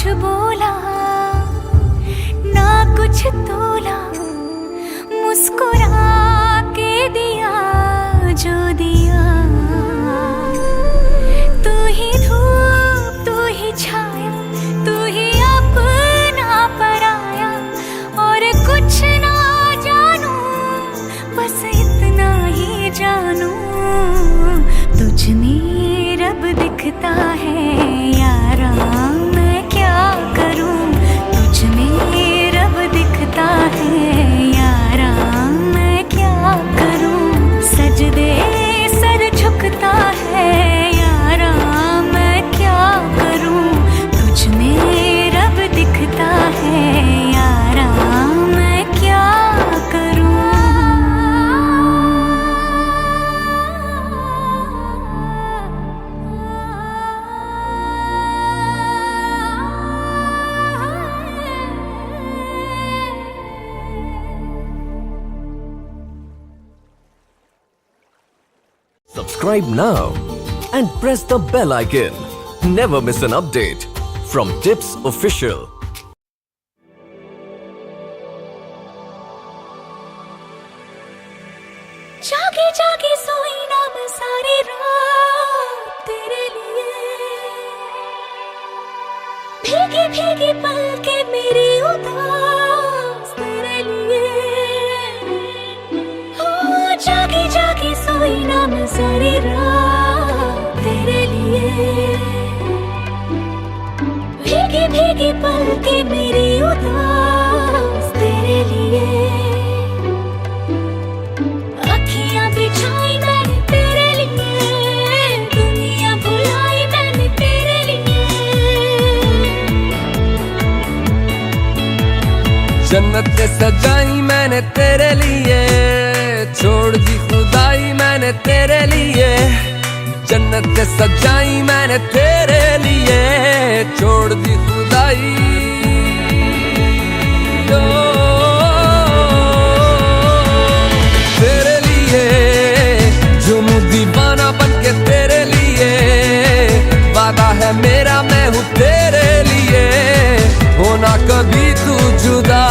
कुछ बोला ना कुछ तोला, मुस्कुरा के दिया जो दिया। तू ही धूप तू ही छाया, तू ही अपना पराया, और कुछ ना जानू बस इतना ही जानू, तुझ में रब दिखता है यारा, मैं क्या करूं। तुझ में रब दिखता है यारा, मैं क्या करूं। सजदे सर झुकता है यारा, मैं क्या करूं। तुझ में रब दिखता है यारा, मैं क्या करूं। Subscribe now and press the bell icon. Never miss an update from Tips Official. जागे जागे सोई ना मैं सारी रात तेरे लिए, भीगी भीगी पलके मेरी उदास तेरे लिए। ओ जागे जागे सोई ना मैं सारी रात तेरे लिए, भीगी भीगी पलके मेरी उदास तेरे लिए। बिछाई मैंने तेरे लिए, दुनिया भुलाई मैंने तेरे लिए। जन्नत सजाई मैंने तेरे लिए, छोड़ दी खुदाई मैंने तेरे लिए। जन्नत सजाई मैंने तेरे लिए, छोड़ दी खुदाई। दीवाना बनके तेरे लिए, वादा है मेरा मैं हूँ तेरे लिए, होना कभी तू जुदा।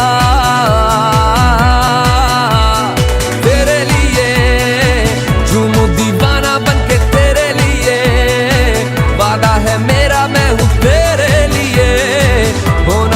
तेरे लिए झूमू दीवाना बनके तेरे लिए, वादा है मेरा मैं हूँ तेरे लिए, होना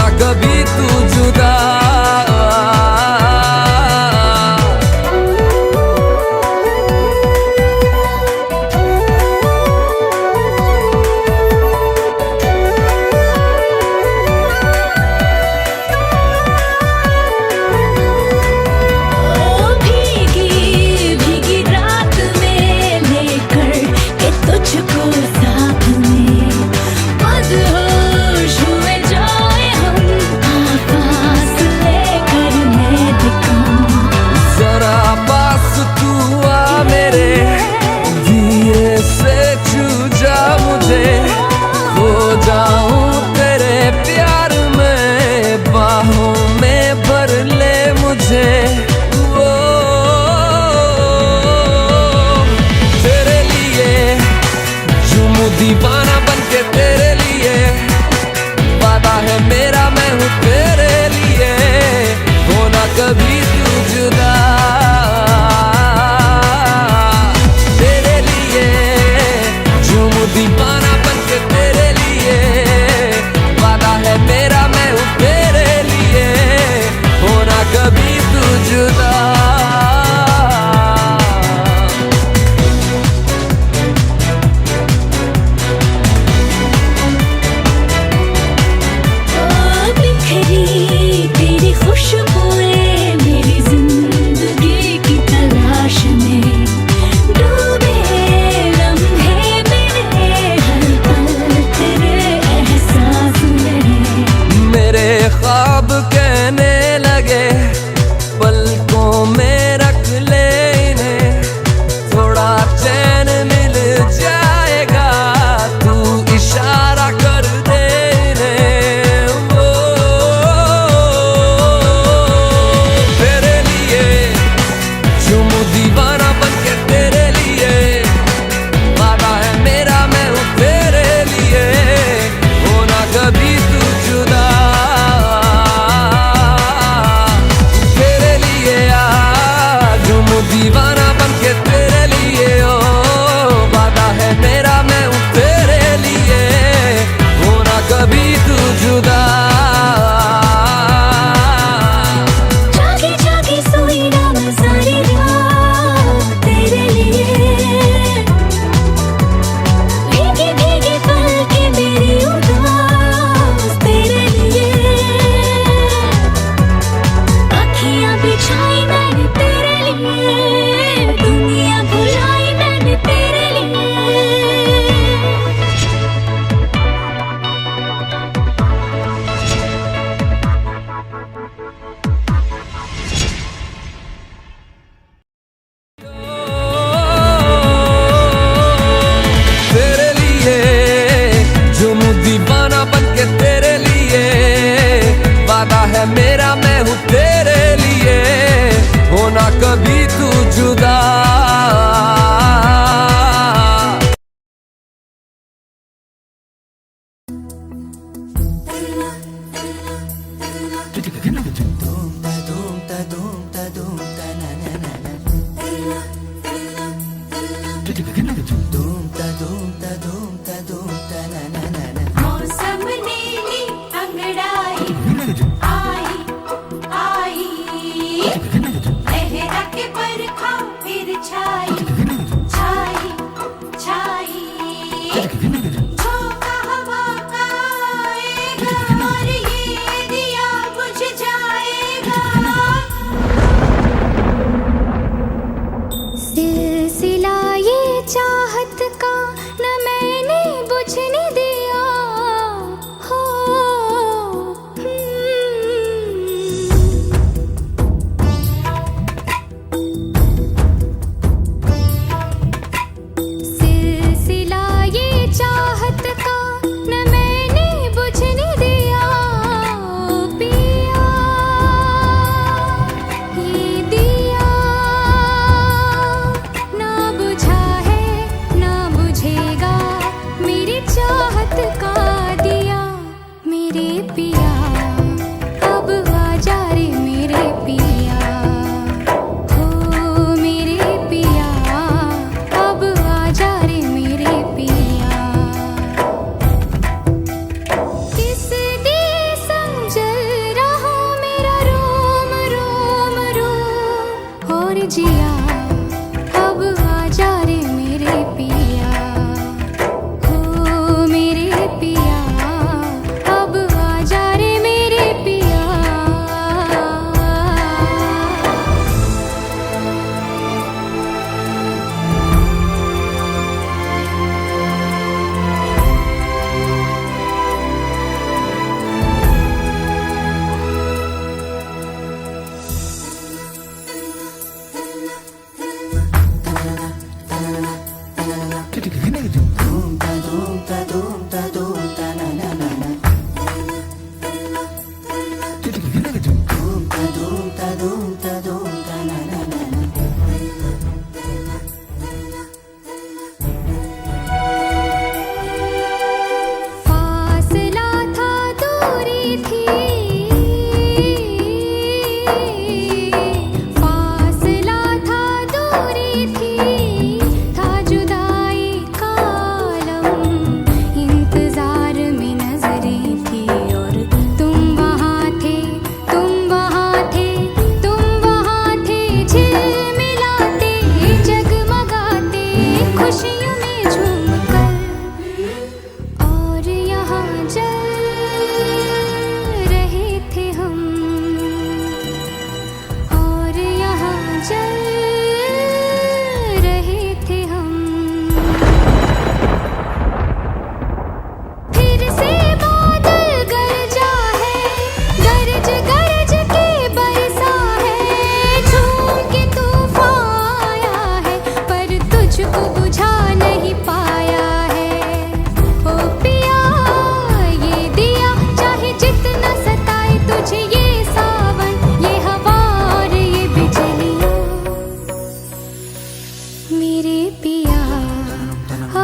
झोंका हवा का आएगा और ये दिया बुझ जाएगा। सिलसिला ये चाहत का न मैंने बुझने दिया हो। सिलसिला ये चाहत का न मैंने बुझने दिया पिया। ये दिया ना बुझा है ना बुझेगा मेरी चाहत का दिया। मेरे पिया अब आजा रे मेरे पिया हो। मेरे पिया अब आजा रे मेरे पिया। किस दिए समझल रहा मेरा रोम रोम रोम और जिया। अब आजा रे मेरे पिया हो। मेरे पिया अब आजा रे मेरे पिया। फासला था दूरी थी। फासला था दूरी थी। था जुदाई का आलम इंतजार में नजरें थी। और तुम वहाँ थे तुम वहाँ थे तुम वहाँ थे झिलमिलाते जगमगाते खुशियों में झूमकर। और यहाँ जल रहे थे हम। और यहाँ जल रहे थे हम। फिर से बादल गरजा है गरज गरज के बरसा है। झूम के तूफान आया है पर तुझको बुझा नहीं पाया है। ओ पिया ये दिया चाहे जितना सताए तुझे ये सावन ये हवा और ये बिजलियाँ। मेरे पिया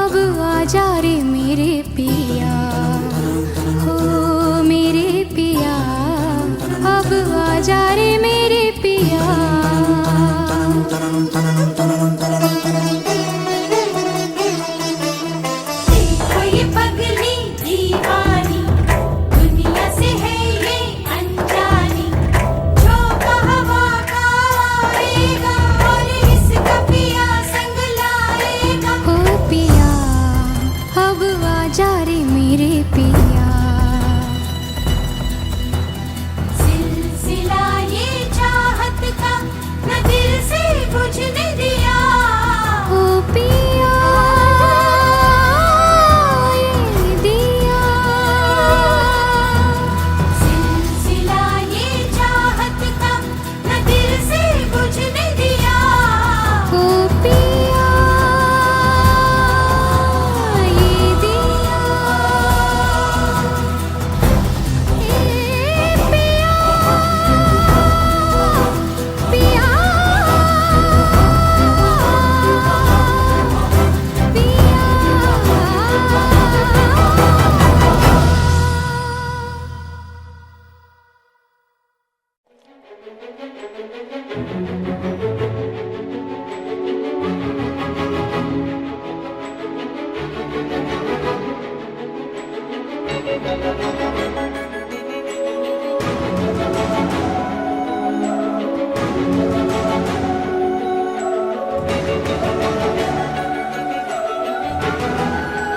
अब आजा रे मेरे पिया हो। मेरे पिया अब आजा रे मेरे पिया। देखो ये पगली दीवानी दुनिया से है ये अनजानी। झोंका हवा का आएगा और इसका पिया संग लाएगा। हो पिया अब आजा रे मेरे पिया। सिलसिला ये चाहत का न दिल से बुझने दिया हो पिया। ये दिया सिलसिला ये चाहत का न दिल से बुझने दिया हो पिया। ये दिया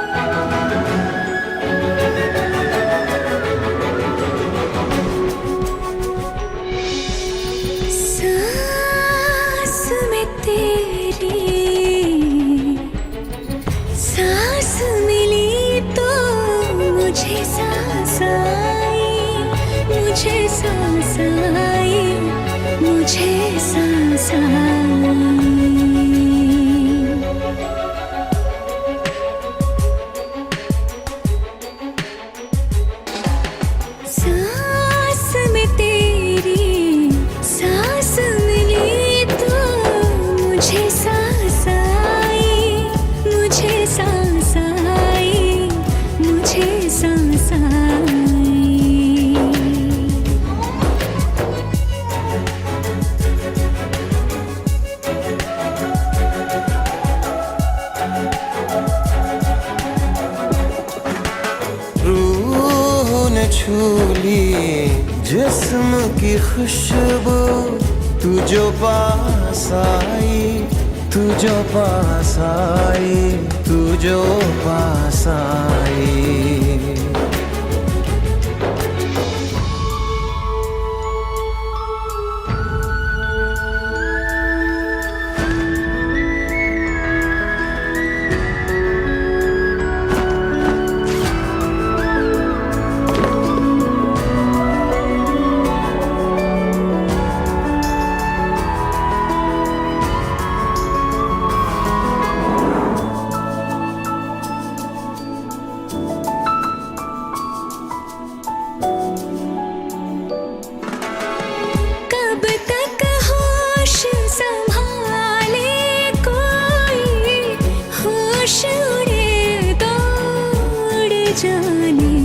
Thank you. सांस मिली तो मुझे सांस आई, मुझे सांस आई, मुझे सांस आई। सांस में तेरी सांस मिली तो मुझे सांस आई, मुझे सांस आई, मुझे सांस आई। रूह ने छू ली जिस्म की खुशबू, तू जो पास आई, तू जो पास आई, तू जो पास आई। कब तक होश संभाले कोई, होश उड़े तो उड़ जाने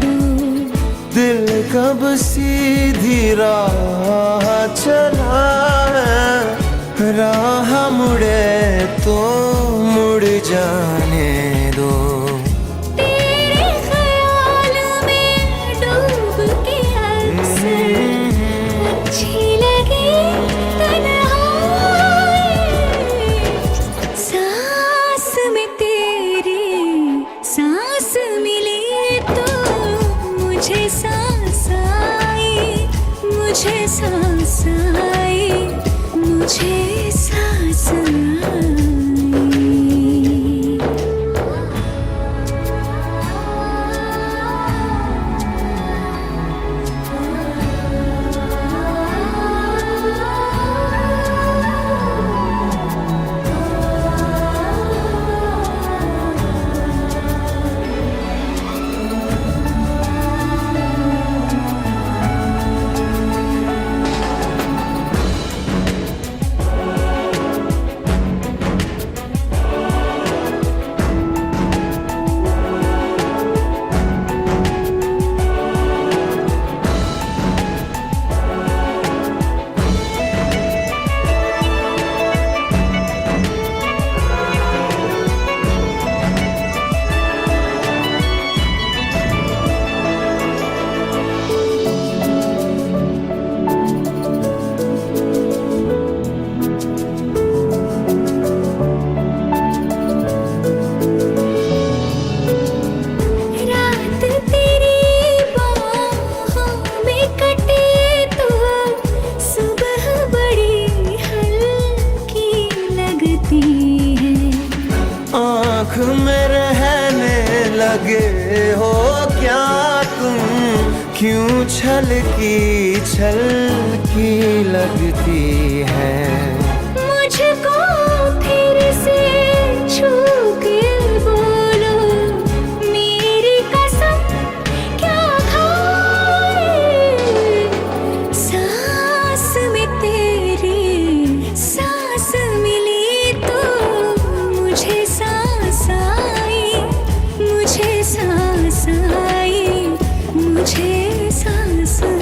दो। दिल कब सीधी राह चला है, राह मुड़े तो मुड़ जाने दो। तेरे ख्याल में डूब के अक्सर अच्छी लगी तन्हाई। सांस में तेरी सांस मिली तो मुझे सांस आई, मुझे सांस आई, मुझे सांस आई। रात तेरी बाहों में कटे तो सुबह बड़ी हल्की लगती है। आँख में रहने लगे हो क्या तुम, क्यों छलकी छलकी लगती है। मुझको फिर से छू के बोलो, मेरी कसम क्या खाए। सांस में तेरी सांस मिली तो मुझे सांस आई, मुझे सांस आई, मुझे सांस आई।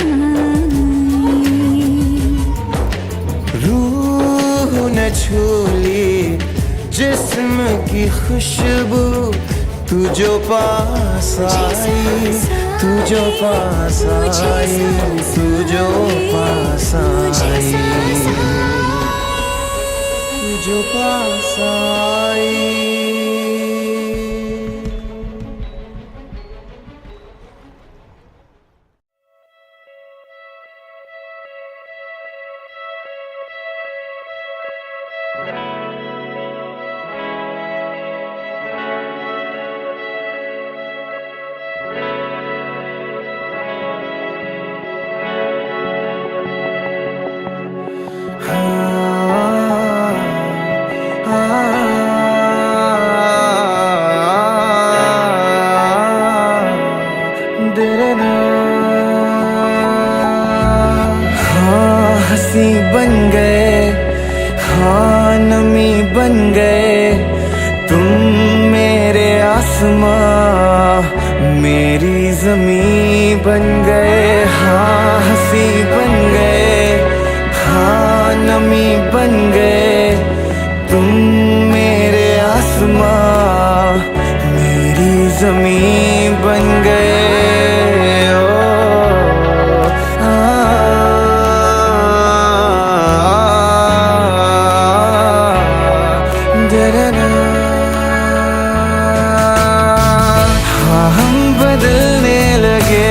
रूह ने छू ली जिस्म की खुशबू, तू जो पास आई, तू जो पास आई, तू जो पास आई, तू जो पास आई। आसमां मेरी ज़मीं बन गए, हाँ हंसी बन गए, हाँ नमी बन गए। तुम मेरे आसमां मेरी ज़मीं बन गए। ओ, बदलने लगे,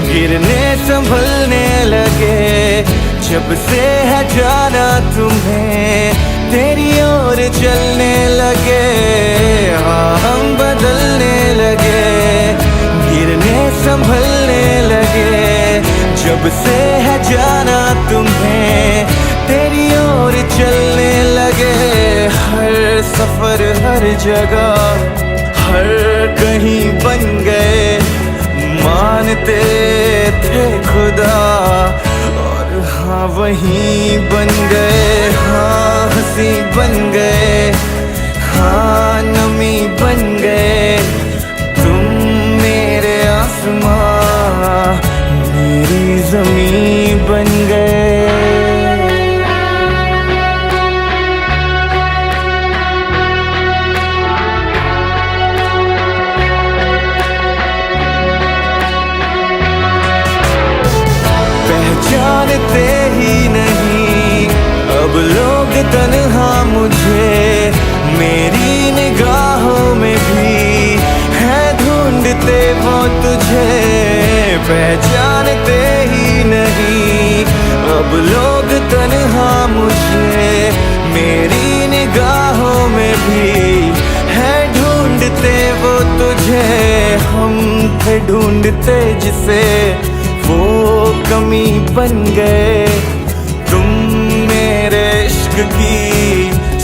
गिरने संभलने लगे, जब से है जाना तुम्हें तेरी ओर चलने लगे। हाँ हम बदलने लगे, गिरने संभलने लगे, जब से है जाना तुम्हें तेरी ओर चलने लगे। हर सफर हर जगह हर कहीं बन गए, मानते थे खुदा और हाँ वहीं बन गए। हाँ हंसी बन गए, हाँ नमी बन गए। तुम मेरे आसमां मेरी ज़मीं बन गए। जानते ही नहीं अब लोग तन्हा मुझे, मेरी निगाहों में भी है ढूंढते वो तुझे। पहचानते ही नहीं अब लोग तन्हा मुझे, मेरी निगाहों में भी है ढूंढते वो तुझे। हम थे ढूंढते जिसे वो कमी बन गए, तुम मेरे इश्क की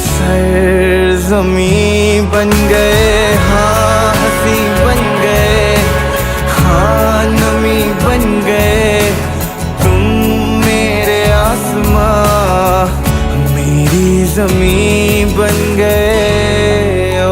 सरज़मीं बन गए। हाँ हंसी बन गए, हाँ नमी बन गए। तुम मेरे आसमां मेरी ज़मीं बन गए। ओ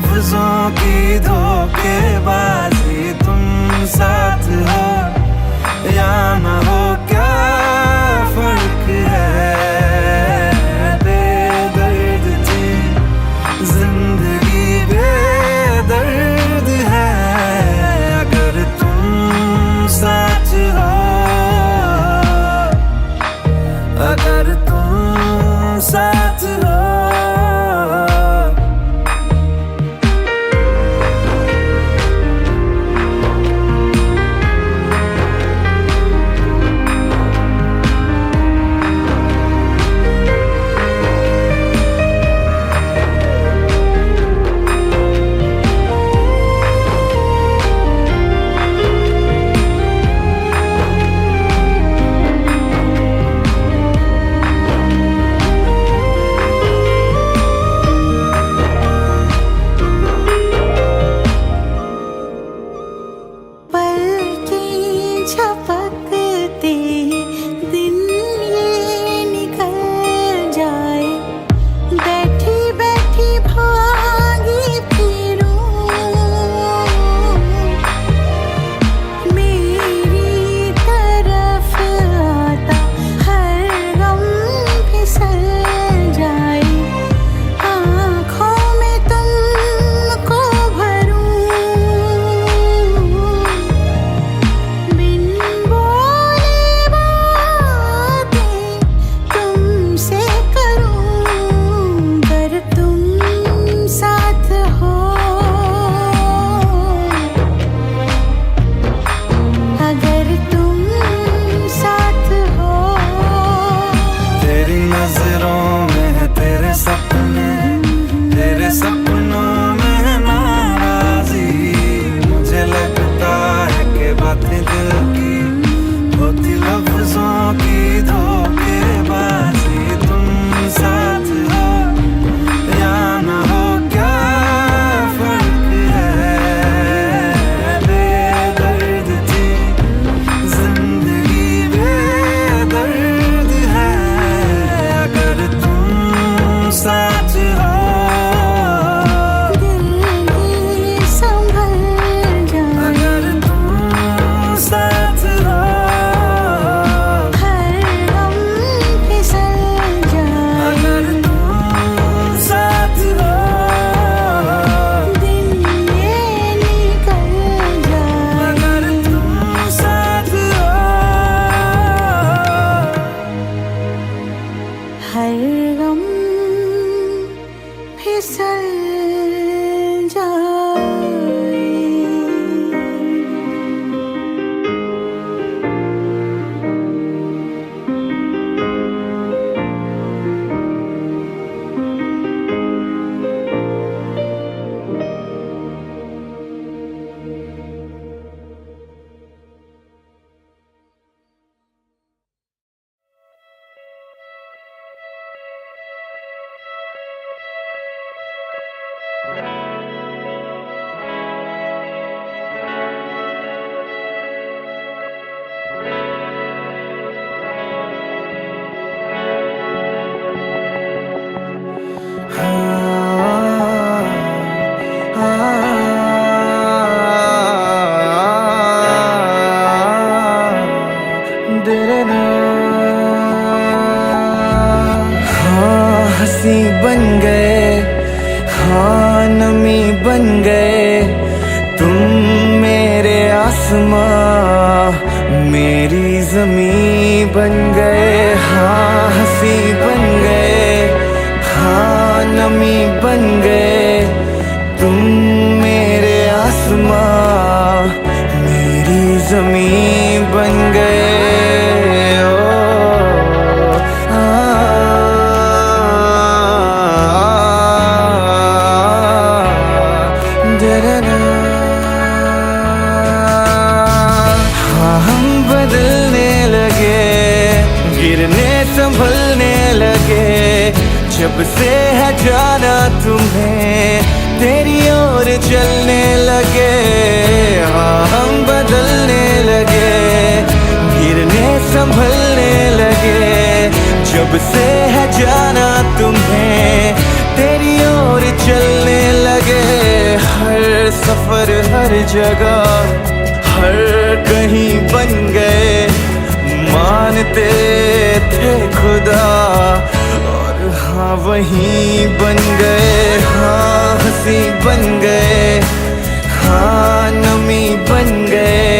लफ्जों की धोखेबाजी, तुम साथ हो या ना हो क्या फर्क है। बेदर्द थी जिंदगी, बेदर्द है अगर तुम साथ हो, अगर तुम साथ हो। हंसी बन गए, हाँ नमी बन गए तुम मेरे आसमां, मेरी ज़मीं बन गए। हाँ हंसी बन गए, हाँ नमी बन गए तुम मेरे आसमां, मेरी ज़मीं बन गए। संभलने लगे जब से है जाना तुम्हें, तेरी ओर चलने लगे। हाँ हम बदलने लगे, गिरने संभलने लगे जब से है जाना तुम्हें, तेरी ओर चलने लगे। सफर हर जगह हर कहीं बन गए, मानते थे खुदा और हाँ वहीं बन गए, हाँ हंसी बन गए, हाँ नमी बन गए।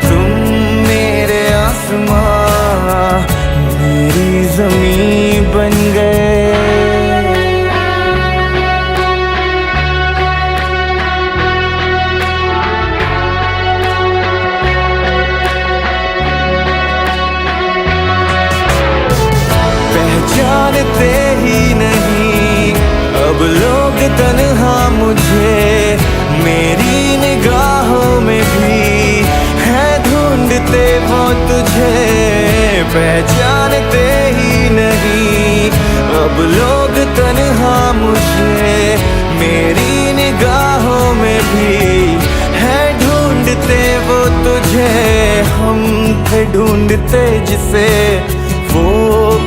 तुम मेरे आसमां मेरी ज़मीं बन गए। पहचानते ही नहीं अब लोग तन्हा मुझे, मेरी निगाहों में भी है ढूंढते वो तुझे। पहचानते ही नहीं अब लोग तन्हा मुझे, मेरी निगाहों में भी है ढूंढते वो तुझे। हम थे ढूंढते जिसे वो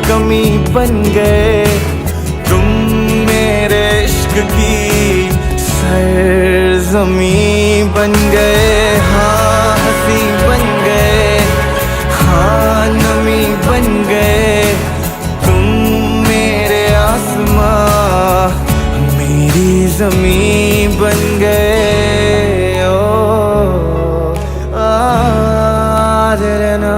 कमी बन गए, तुम मेरे इश्क की सरज़मीं बन गए, हाँ हंसी बन गए, हाँ नमी बन गए। तुम मेरे आसमां मेरी ज़मीं बन गए। ओ ना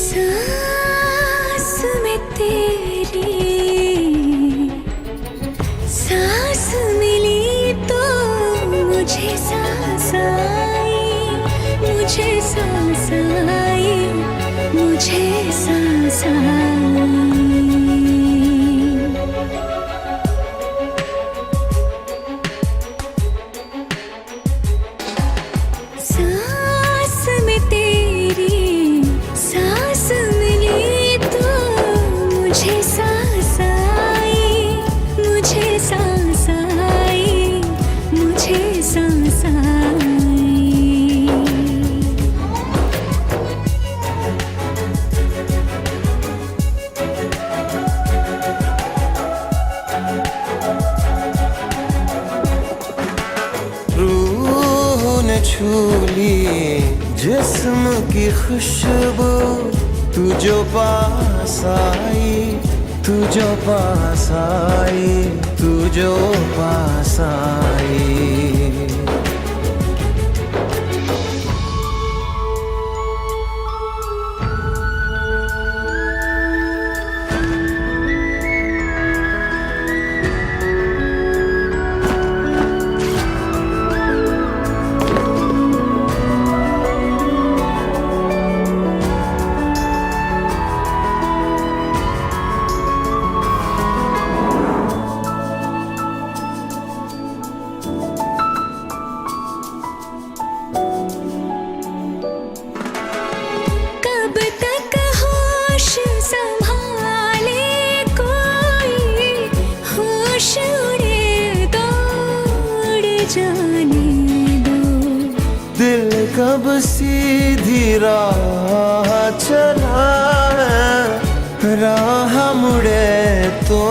सांस में तेरी सांस मिली तो मुझे सांस आई, मुझे सांस आई, मुझे सांस आई। सांस में तेरी सांस मिली तो मुझे सांस आई, मुझे सांस आई, मुझे सांस आई। रूह ने छू ली जिस्म की खुशबू, तू जो पास आई, तू जो पास आई, तू जो पास आई। जाने दो। दिल कब सीधी राह चला है, राह मुड़े तो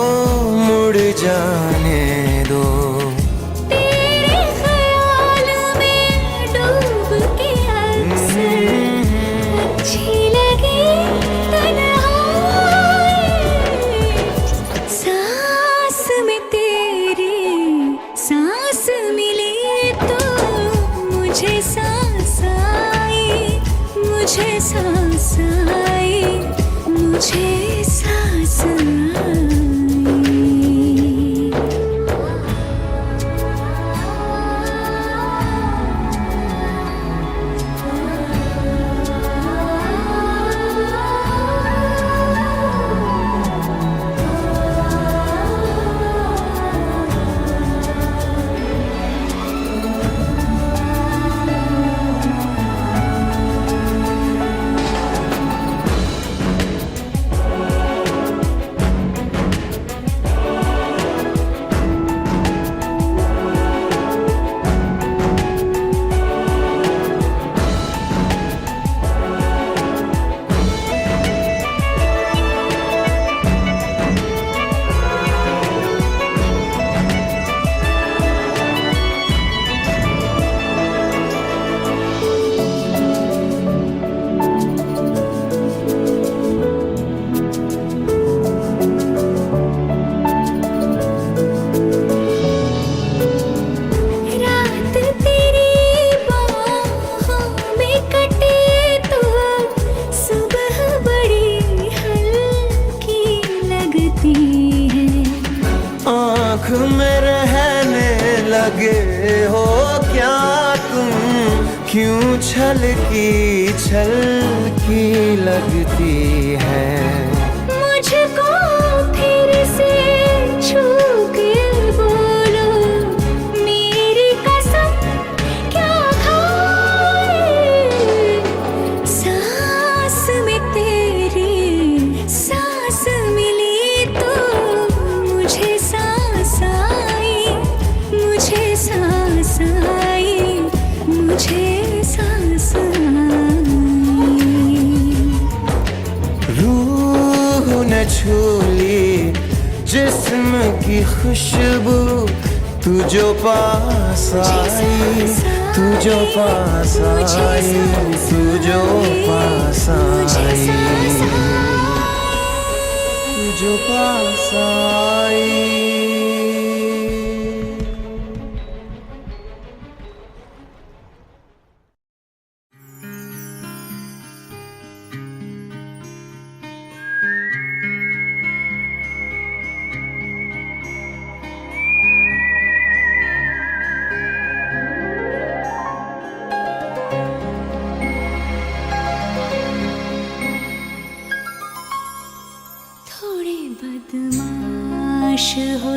मुड़ जाने दो। तेरे ख्याल में डूब के अक्सर अच्छी लगी तन्हाई। सांस में तेरी सांस मिली तो मुझे सांस आई, मुझे सांस आई, मुझे सांस आई। आँख में रहने लगे हो क्या तुम, क्यों छलकी लगती है। मुझको फिर से छू के बोलो, मेरी कसम क्या खाए। सांस में तेरी सांस मिली तो मुझे सांस आई, मुझे सांस आई, मुझे सांस आई। रूह न छूली जिस्म की खुशबू, तू जो पास आई, तू जो पास आई, तू जो पास आई, तू जो पास आई। थोड़े बदमाश हो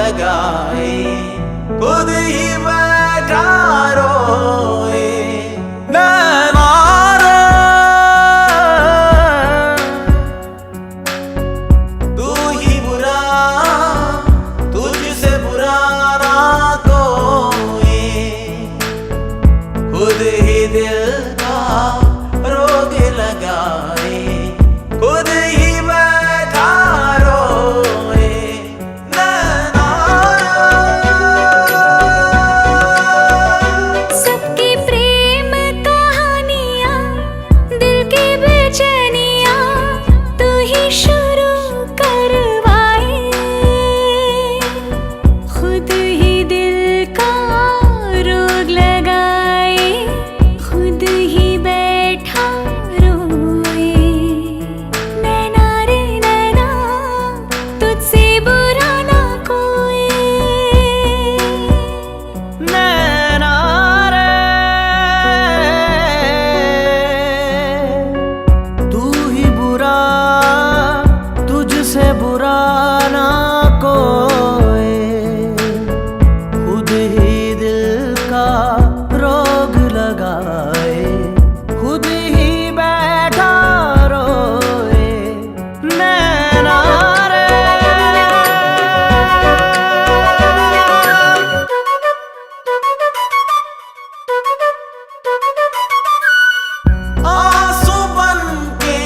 लगाए, खुद ही बैठा रोए। नैना रे तू ही बुरा, तुझसे बुरा ना कोई, खुद ही दिल का रोग लगाए, खुद ही बैठा रोए। नैना सबकी प्रेम कहानियाँ, दिल की बेचैनियाँ तू ही शुरू करवाए, खुद ही दिल का रोग लगाए, खुद ही बैठा रोए। नैना रे नैना तुझसे बुरा ना कोई। नैना रे तू ही बुरा, तुझसे बुरा ना कोई, खुद ही दिल का रोग लगाए, खुद ही बैठा रोए। नैना रे आंसू बन के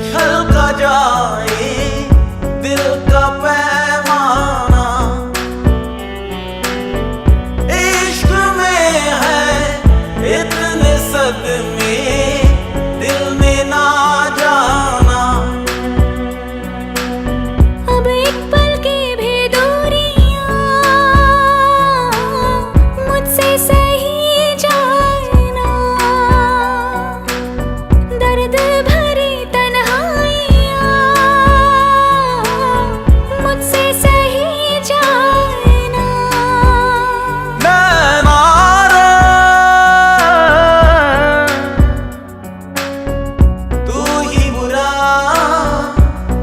छलका जाए दिल का पैमाना, इश्क में है इतने सदमे दिल में ना जाना। अब एक पल की भी दूरियां मुझसे सही जाए ना, दर्द भरी तन्हाइयां मुझसे सही जाए ना। नैना रे तू ही बुरा,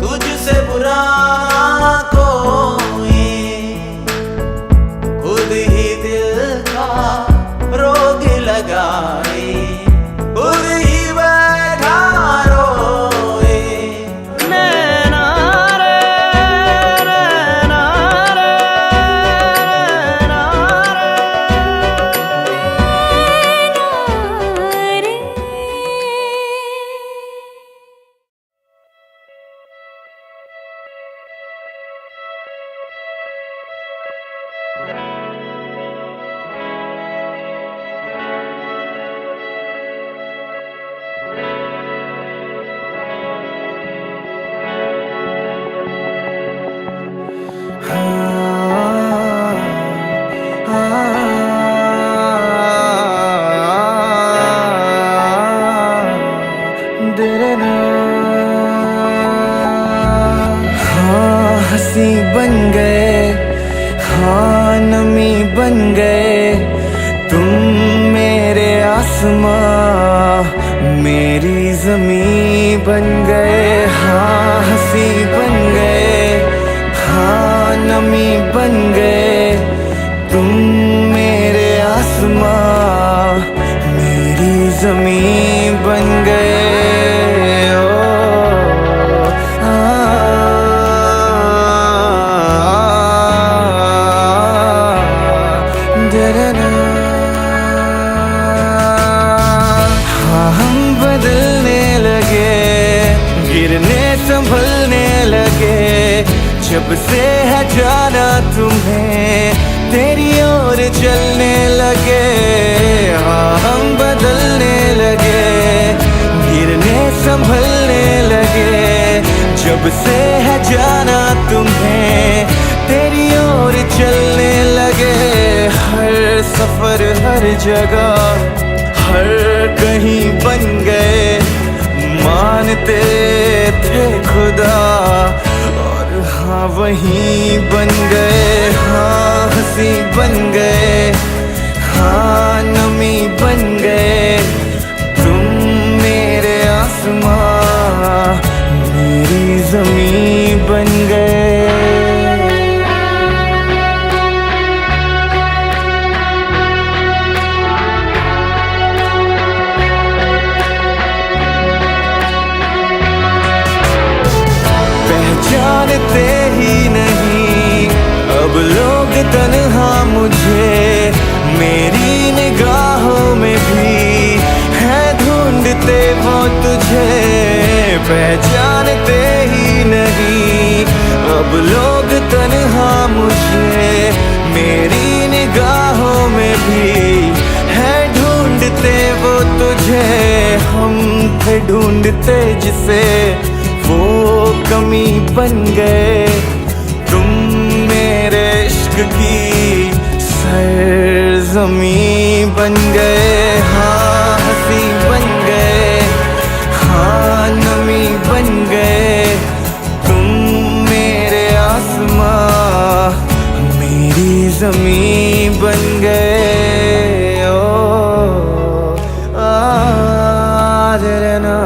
तुझसे बुरा कोई, खुद ही दिल का रोग लगाए, खुद ही बैठा रोए। नैना रे नैना रे नैना रे। हाँ हंसी बन गए, हाँ नमी बन गए, तुम मेरे आसमां मेरी जमी बन गए। हाँ हंसी बन गए, हाँ नमी बन गए, तुम मेरे आसमां मेरी जमी बन गए। ओ, हाँ हम बदलने लगे, गिरने संभलने लगे, जब से है जाना तुम्हें तेरी ओर चलने लगे। हाँ हम बदलने लगे, गिरने संभलने लगे, जब से है जाना तुम्हें तेरी ओर चलने लगे। हर सफर हर जगह हर कहीं बन गए, मानते थे खुदा और हाँ वहीं बन गए। हाँ हंसी बन गए, हाँ नमी बन गए, तुम मेरे आसमां मेरी जमी बन गए। वो तुझे पहचानते ही नहीं। अब लोग तन्हा मुझे मेरी निगाहों में भी है ढूंढते वो तुझे। हम थे ढूंढते जिसे वो कमी बन गए। तुम मेरे इश्क की सरज़मीं बन गए। हाँ हंसी बन गए, हाँ नमी बन गए। तुम मेरे आसमां मेरी ज़मीं बन गए। ओ आदरना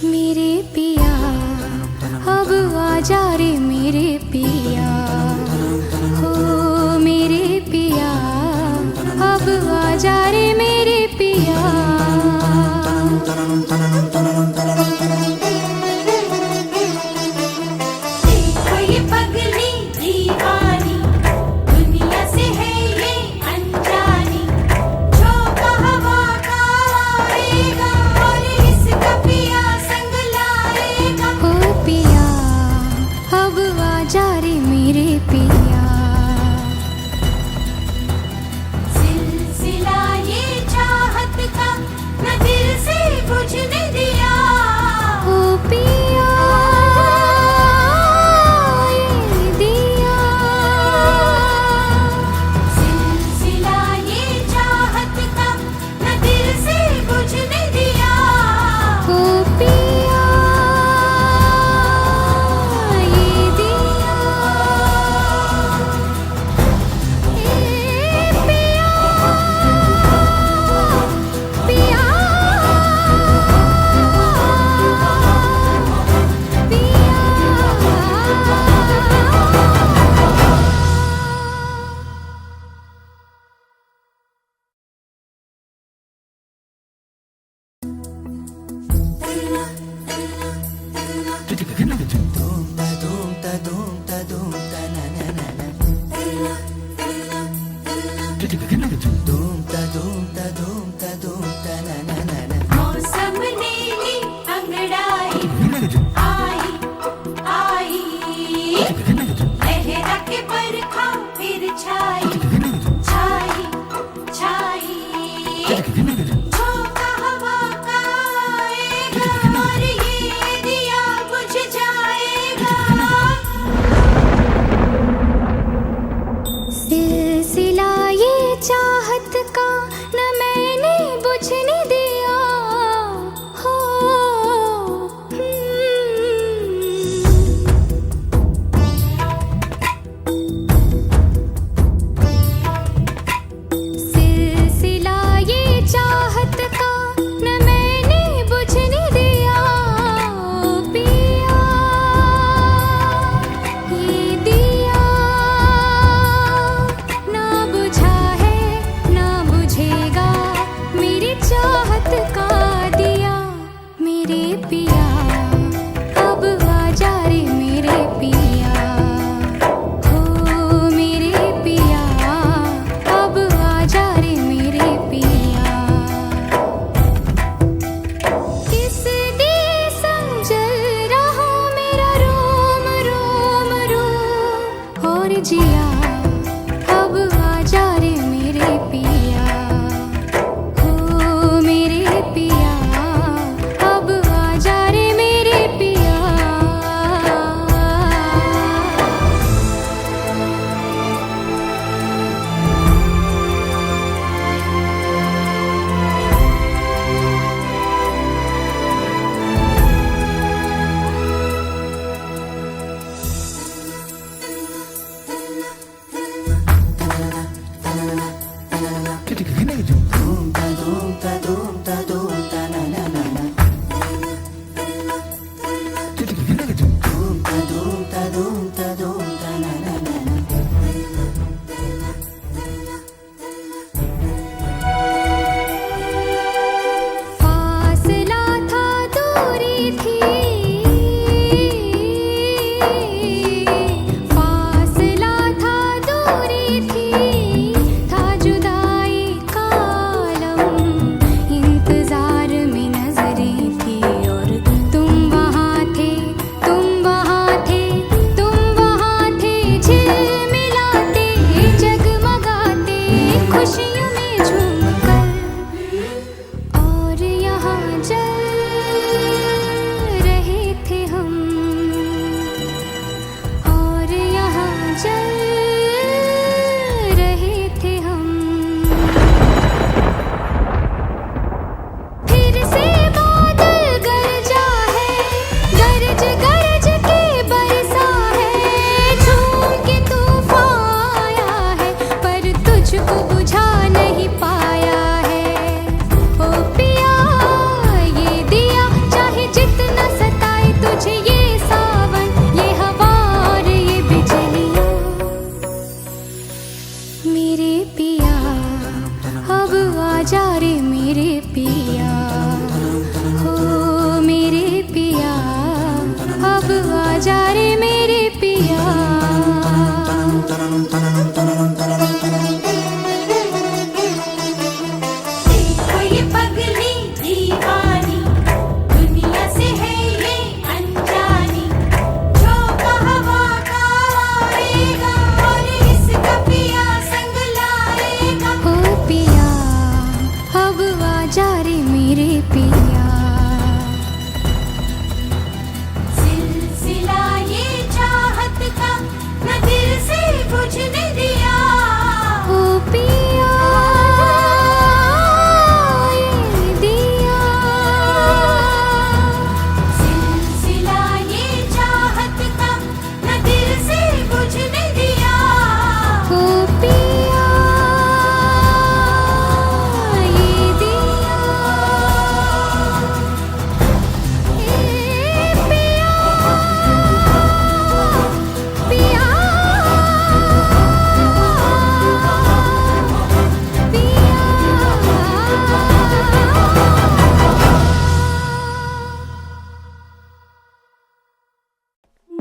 मेरे पिया अब आजा रे मेरे पिया, हो मेरे पिया अब आजा रे मेरे पिया। देखो ये पगली दीवानी, दुनिया से है ये अनजानी, झोंका हवा का आएगा और इसका पिया संग लाएगा। ओ पिया अब आजा रे मेरे पिया। सिलसिला ये चाहत का न दिल से बुझने दिया। ओ पिया ये दिया, सिलसिला ये चाहत का न दिल से बुझने दिया। ओ पिया ये दिया, पिया मौसम ने ली अंगड़ाई, आई आई लहरा के बरखा फिर छाई छाई छाई। झोंका हवा का आएगा और ये दिया बुझ जाएगा। सिलसिला ये चाहत का न मैंने बुझने दिया। हो सिलसिला ये चाहत का न मैंने बुझने दिया। पिया ये दिया ना बुझा है ना बुझेगा, मेरी चाहत का दिया। मेरे पिया अब आजा रे मेरे पिया, हो मेरे पिया अब आजा रे मेरे पिया। किस दी संजल रहा मेरा रोम रोम रोम, और जिया अब आजा रे मेरे पिया, हो मेरे पिया अब आजा रे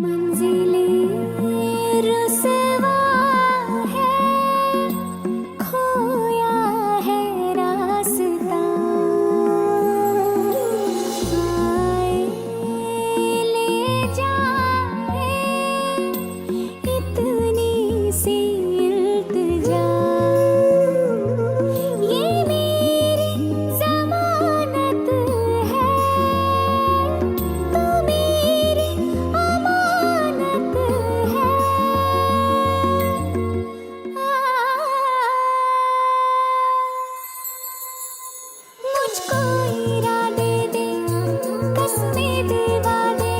मंजिलें रुसवा है, खोया है रास्ता। आए ले जाए इतनी सी इल्तिजा, ये मेरी ज़मानत है, तू मेरी अमानत है। मुझको इरादे दे, कसमें दिवा दे,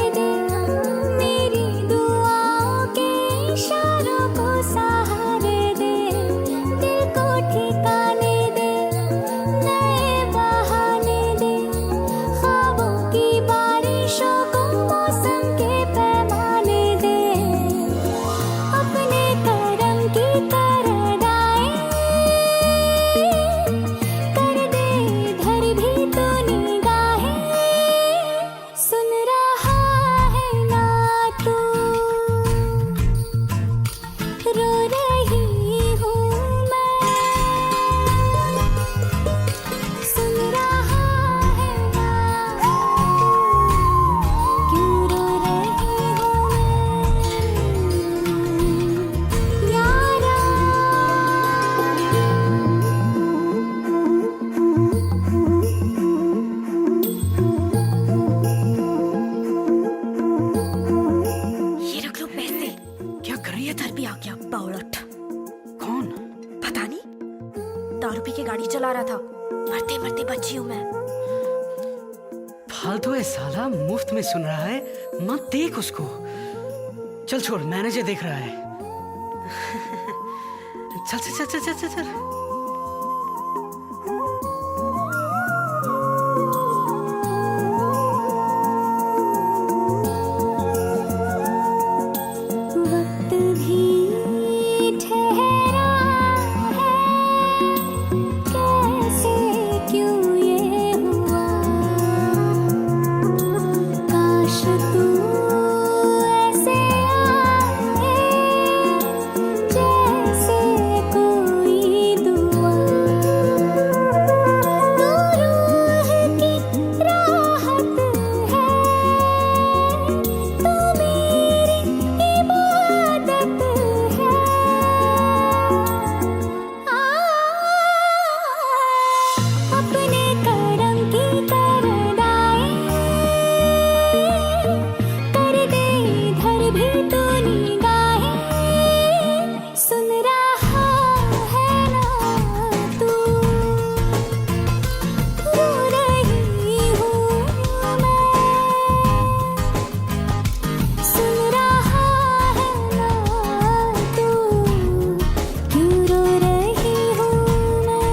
मेरी दुआओं के इशारों को सहारे दे, दिल को ठिकाने दे, नए बहाने दे, ख्वाबों की बारिशों को मौसम के पैमाने दे, अपने करम की करदाएं कर दे इधर भी तो निगाहें, सुन रहा है ना तू, रो रही हूँ मैं, सुन रहा है ना, क्यों रो रही हूँ मैं यारा। ये रख लो पैसे। क्या कर रही है? इधर भी आ गया बावलट। कौन? पता नहीं, दारू पी के गाड़ी चला रहा था, मरते मरते बची हूँ मैं। फालतू है साला, मुफ्त में सुन रहा है, मत देख उसको। चल छोड़, मैनेजर देख रहा है। चल चल चल चल चल चल। वक्त भी ठहरा है, कैसे क्यों ये हुआ, काश तू ऐसे आए जैसे कोई दुआ, तू रूह की राहत है, तू मेरी इबादत है। अपने करम की करदाएं कर दे इधर भी तो निगाहें, सुन रहा है ना तू, रो रही हूँ मैं, सुन रहा है ना तू, क्यों रो रही हूँ मैं।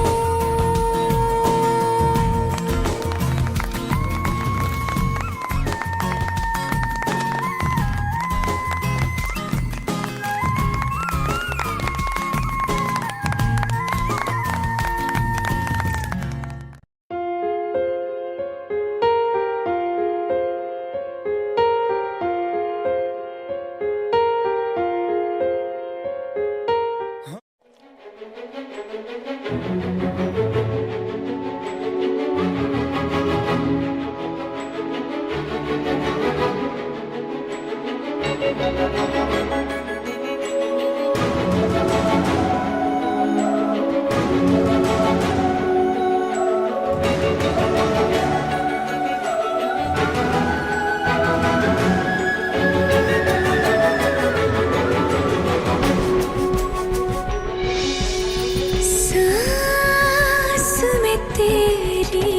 सांस में तेरी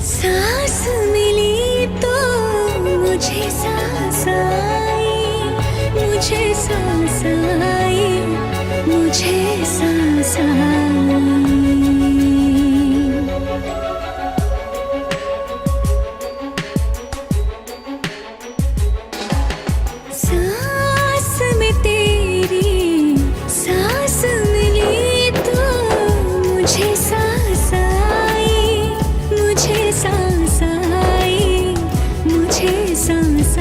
सांस मिली तो मुझे सांस आई, मुझे सांस आई, मुझे सांस आई। सांस में तेरी सांस मिली तो मुझे सांस आई, मुझे सांस आई, मुझे सांस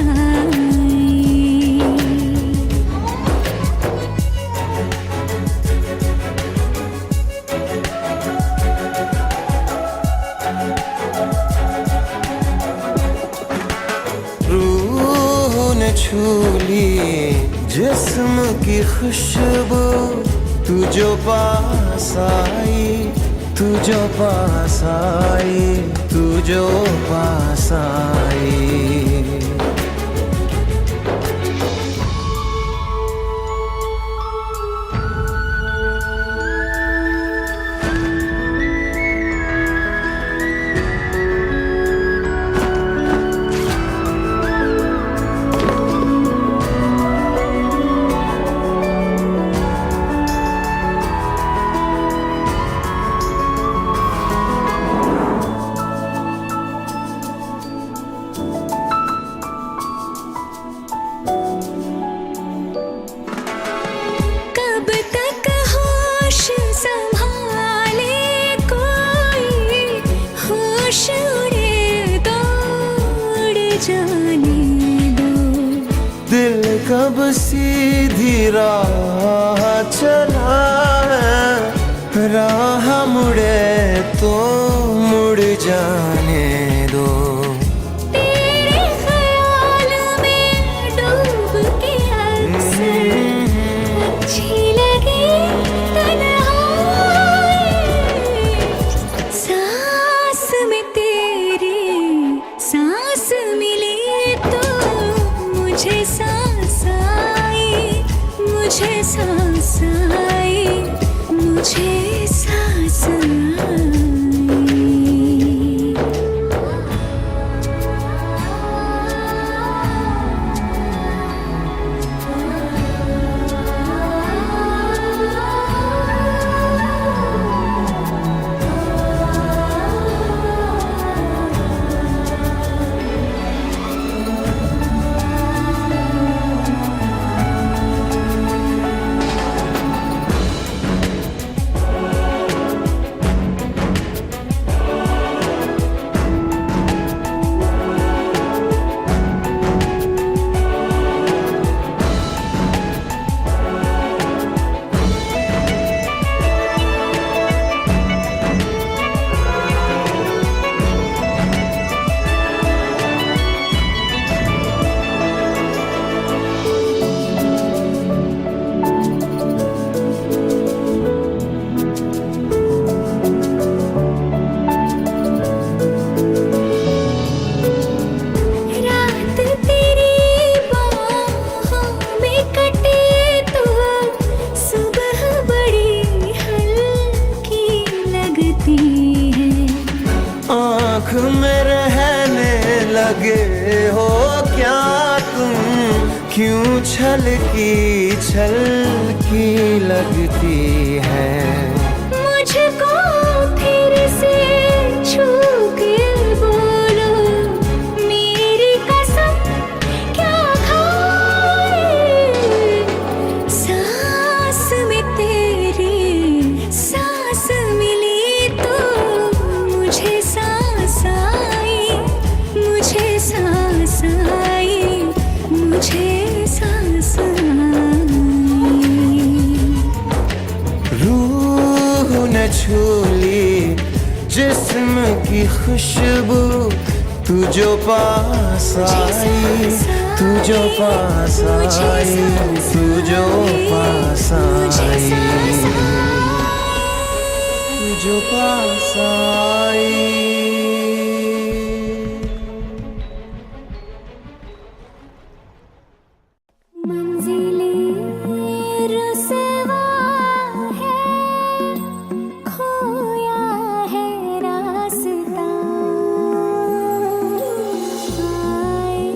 छू ली जिस्म की खुशबू, तू जो पास आई, तू जो पास आई, तू जो पास आई। कब तक होश संभाले कोई, होश उड़े तो उड़ जाने दो। दिल कब सीधी राह चला है, राह मुड़े तो मुड़ जाने दो। तेरे ख्याल में डूब के अक्सर अच्छी लगी तन्हाई, सांस में तेरी सांस मिली तो मुझे सांस आई, मुझे सांस आई, मुझे सांस आई। रात तेरी बाहों में कटे तो सुबह बड़ी हल्की लगती है। आँख में रहने लगे हो क्या तुम, क्यों छलकी छलकी लगती है। मुझको फिर से छू के बोलो, मेरी कसम क्या खाए। सांस में तेरी सांस मिली तो मुझे सांस आई, मुझे सांस आई, मुझे सांस आई। रूह न छू ली जिस्म की खुशबू, तू जो पास आई, तू जो पास आई, तू जो पास आई, तू जो पास आई। मंजिलें रुसवा है, खोया है रास्ता। आए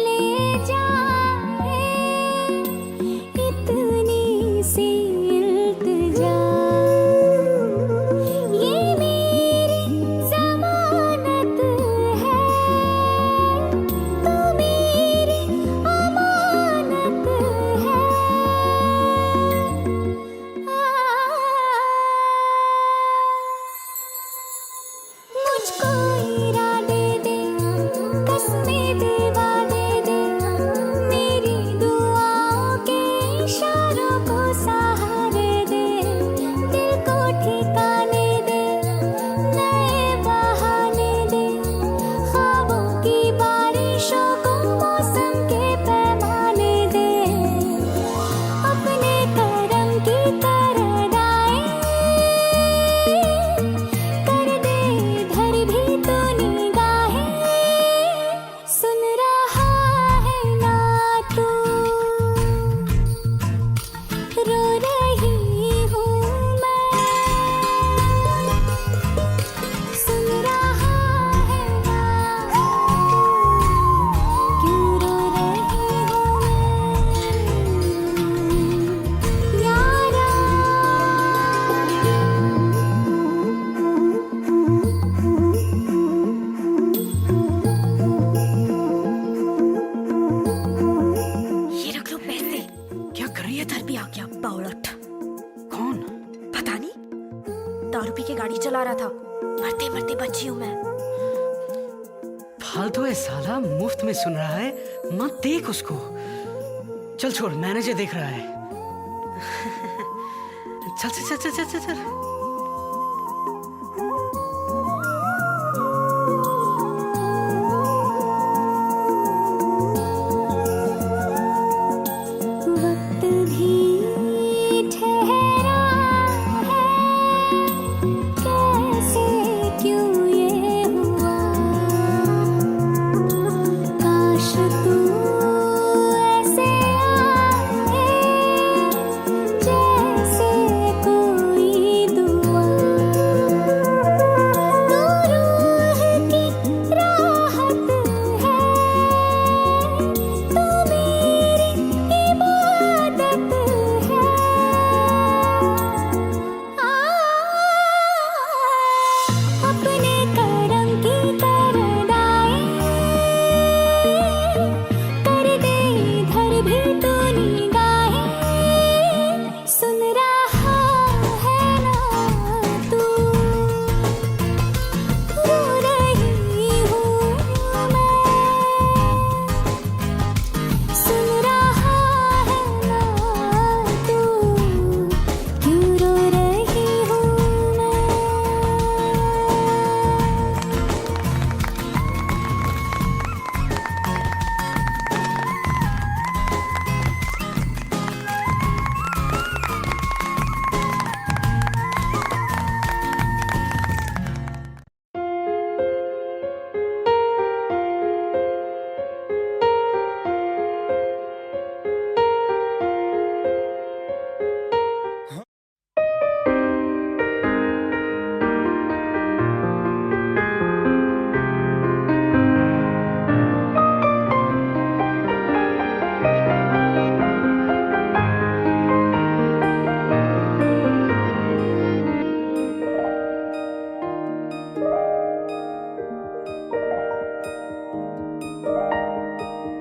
ले जाए इतनी सी इल्तिजा, ये मेरी फालतू है साला, मुफ्त में सुन रहा है, मत देख उसको। चल छोड़, मैनेजर देख रहा है। चल चल चल चल चल चल। वक्त भी ठहरा है, कैसे क्यों ये हुआ, काश तू ऐसे आए जैसे कोई दुआ, तू रूह की राहत है, तू मेरी इबादत है। अपने करम की करदाई कर दे इधर भी तू निगाहें, सुन रहा है ना तू, रो रही हूँ मैं, सुन रहा है ना तू, क्यों रो रही हूँ मैं।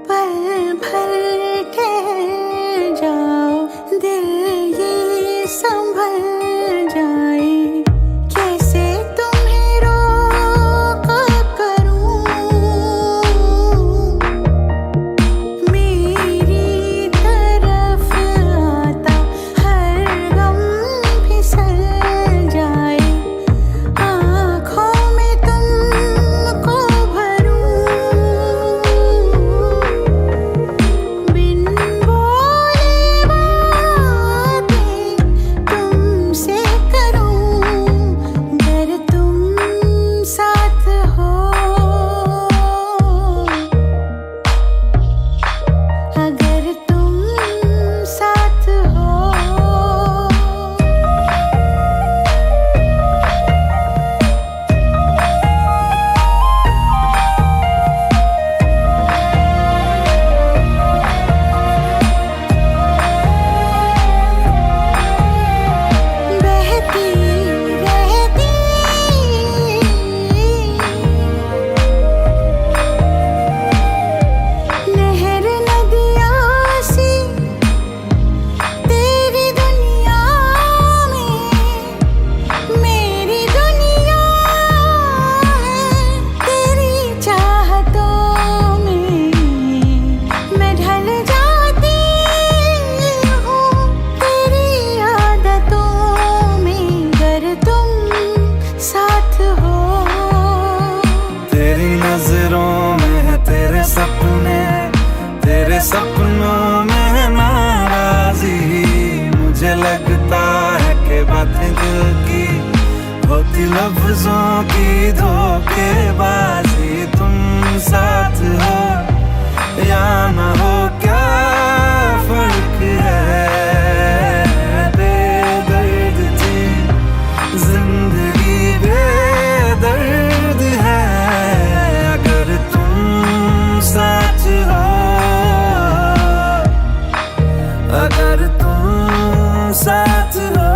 पल भर ठहर जाओ, दिल ये संभल जाए, कैसे तुम्हें रोका करूं, मेरी तरफ आता हर गम फिसल जाए, आँखों में तुमको भरूं, बिन बोले बातें तुमसे करूं, अगर तुम साथ हो, अगर तुम साथ हो। बहती रहती नहर नदियाँ सी तेरी दुनिया में, मेरी दुनिया है तेरी चाहतों में, मैं ढल जाती हूँ तेरी आदतों में, अगर तुम साथ हो। तेरी नजरों में है तेरे सपने, तेरे सपनों में है नाराजी, मुझे लगता है कि बातें दिल की होती लफ्जों की धोखेबाजी, तुम साथ हो या ना हो क्या फर्क है, बेदर्द थी जिंदगी बेदर्द है, अगर तुम साथ हो, अगर तुम साथ हो।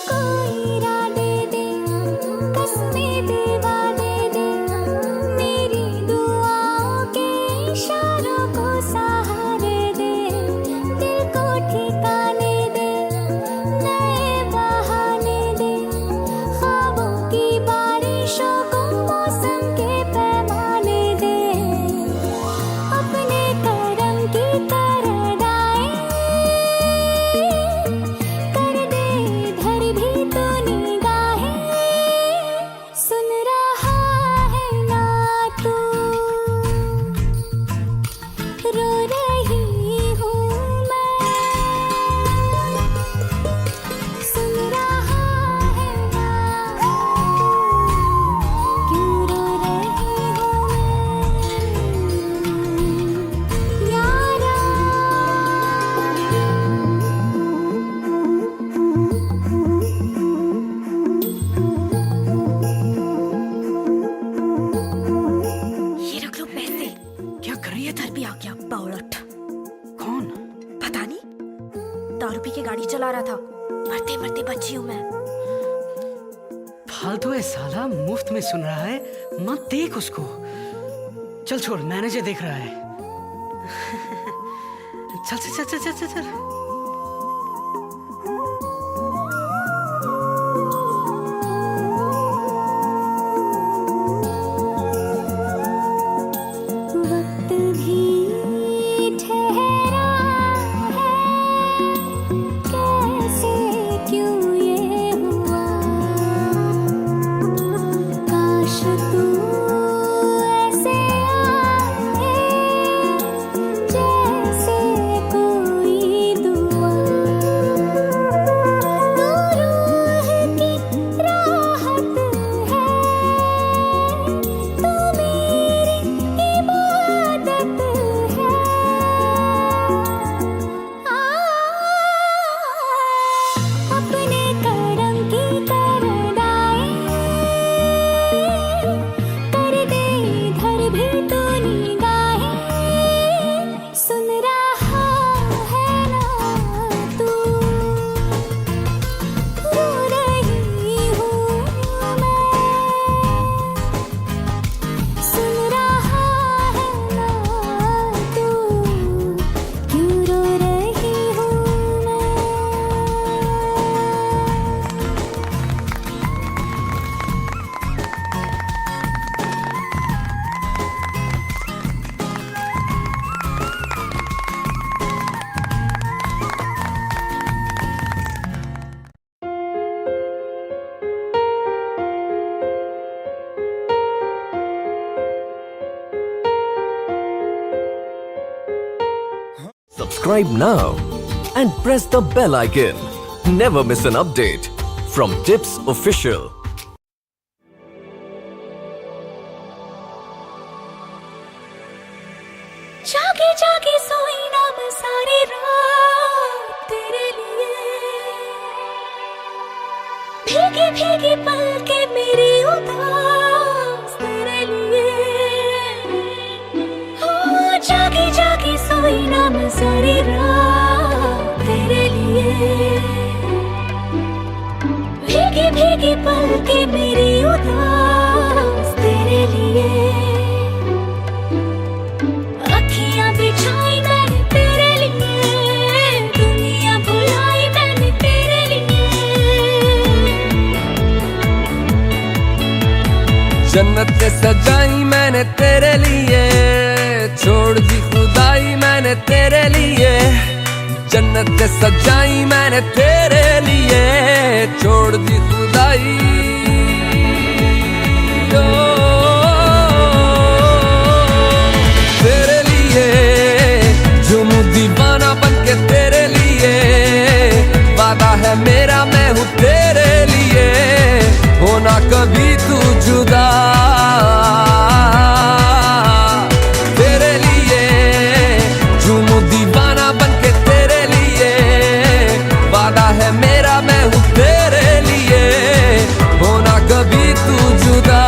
मुझको इरादे दे, कसमें दे, वादे दे, मेरी दुआओं के इशारों को सहारे दे, दिल को ठिकाने दे, नए बहाने दे, ख्वाबों की बारिशों को मौसम के पैमाने दे, अपने करम की करदाएं कर दे इधर भी तो निगाहें, सुन रहा है ना तू, रो रही हूँ मैं, सुन रहा है ना क्यों रो रही हूँ मैं यारा। ये रख लो पैसे। क्या कर रही है? इधर भी आ गया बावलट। कौन? पता नहीं, दारू पी के गाड़ी चला रहा था, मरते मरते बची हूँ मैं। फालतू है साला, मुफ्त में सुन रहा है, मत देख उसको। चल छोड़, मैनेजर देख रहा है। चल चल चल चल चल चल। वक्त भी ठहरा है, कैसे क्यों ये हुआ, काश तू ऐसे आए जैसे कोई दुआ, तू रूह की राहत है, तू मेरी इबादत है, अपने करम की करदाएं कर दे इधर भी तो निगाहें, सुन रहा है ना तू, रो रही हूँ मैं, सुन रहा है ना तू क्यों रो रही हूँ मैं। Subscribe now and press the bell icon. Never miss an update from Tips Official. जागे जागे सोई ना मैं सारी रात तेरे लिए, भीगी भीगी पलके मेरी उदास तेरे लिए, हो जागी जागी सोई ना मैं सारी रात तेरे लिए, भीगी भीगी पलके मेरी उदास तेरे लिए, अखियां बिछाई मैंने तेरे लिए, दुनिया भुलाई मैंने तेरे लिए, जन्नत सजाई मैंने तेरे लिए, छोड़ दी खुदाई मैंने तेरे लिए, जन्नत सजाई मैंने तेरे लिए, छोड़ दी खुदाई। ओ, तेरे लिए झूमूं दीवाना बन के तेरे लिए, वादा है मेरा मैं हूँ तेरे लिए, होना कभी तू जुदा, तेरे लिए झूमूं दीवाना बन के तेरे लिए, वादा है मेरा मैं हूँ तेरे लिए, होना कभी तू जुदा।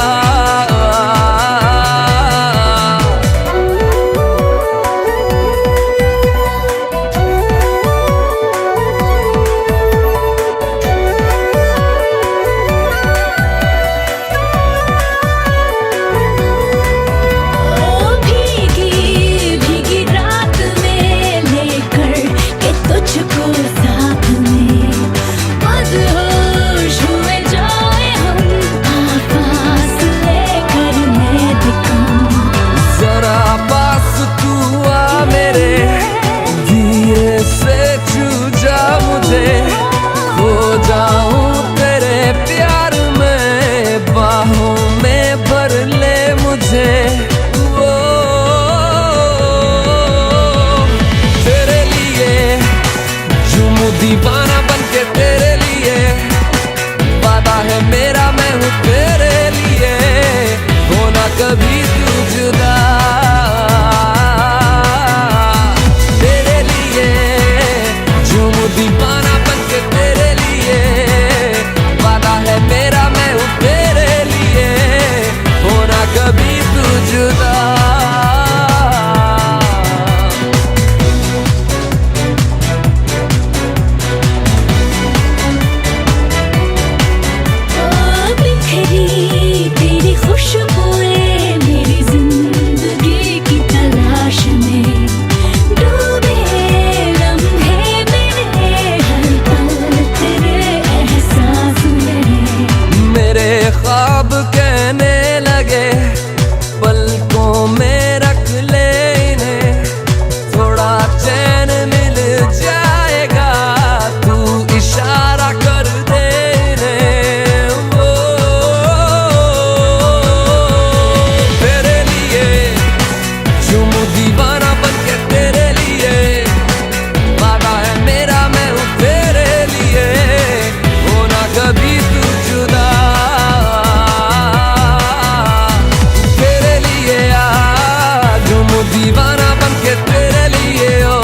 कभी तू जुदा। तेरे लिए झूमूं दीवाना बनके तेरे लिए, वादा है मेरा मैं हूँ तेरे लिए, होना कभी तू जुदा। तेरी खुशबुएं मेरी जिंदगी की तलाश में, डूबे लम्हे मेरे हर पल तेरे एहसास में। मेरे ख्वाब कहने लगे पलकों में रख ले इन्हें, थोड़ा चैन मिल जाएगा तू इशारा कर दे इन्हें। वो तेरे लिए झूमूं दीवाना बनके तेरे लिए, वादा है मेरा मैं हूँ तेरे लिए, होना कभी तू जुदा। तेरे लिए झूमूं दीवाना बनके तेरे लिए, ओ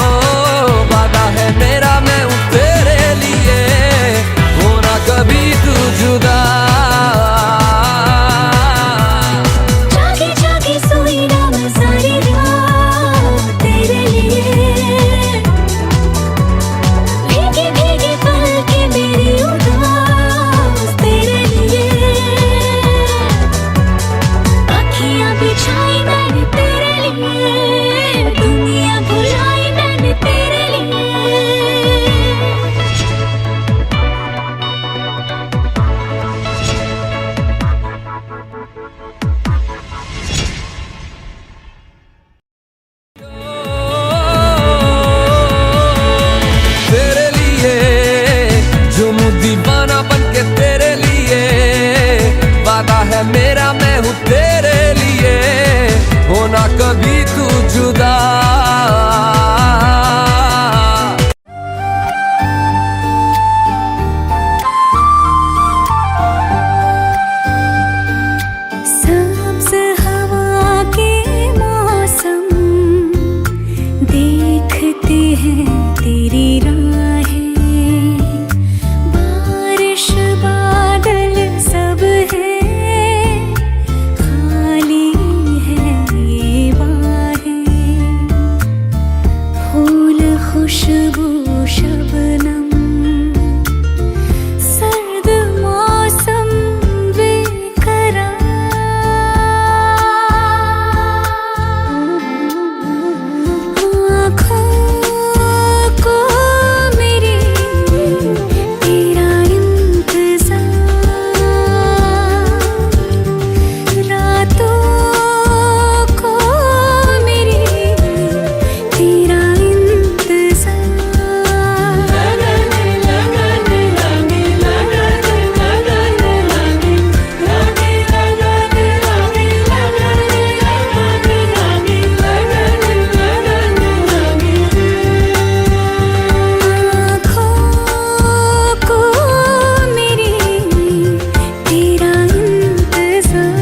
वादा है मेरा मैं हूँ तेरे लिए, होना कभी तू जुदा। जागे जागे सोई ना मैं सारी रात तेरे लिए, भीगे भीगे पलकें मेरी उदास तेरे लिए, अखियां बिछाई मैंने तेरे लिए, दुनिया भुलाई मैंने तेरे लिए। तेरे लिए झूमूं दीवाना बनके तेरे लिए, वादा है मेरा मैं हूँ तेरे लिए, होना कभी तू जुदा। सब्ज हवा के मौसम देखते हैं तेरी राहें, बारिश बादल सब है, खाली है ये बाहें, फूल खुशबू शबनम, सर्द मौसम आँखों को मेरी तेरा इंतज़ार, रातों को मेरी तेरा इंतज़ार। आँखों को मेरी तेरा इंतज़ार।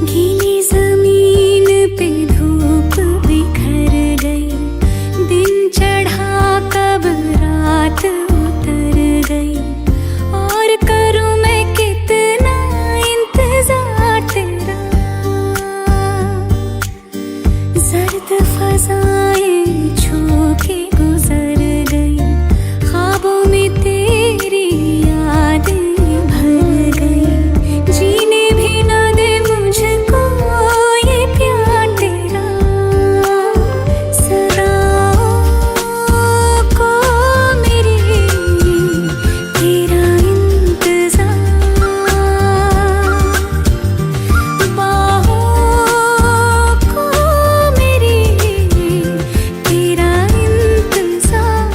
गीली ज़मीन पे धूप बिखर गई, दिन चढ़ा कब रात उतर गई, और करूँ मैं कितना इंतज़ार तेरा। जर्द फज़ाएं छू के गुजर गई, ख्वाबों में तेरी यादें भर गई, जीने भी ना दे मुझको ये प्यार तेरा। सदाओं को मेरी तेरा इंतज़ार, बाहों को मेरी तेरा इंतज़ार।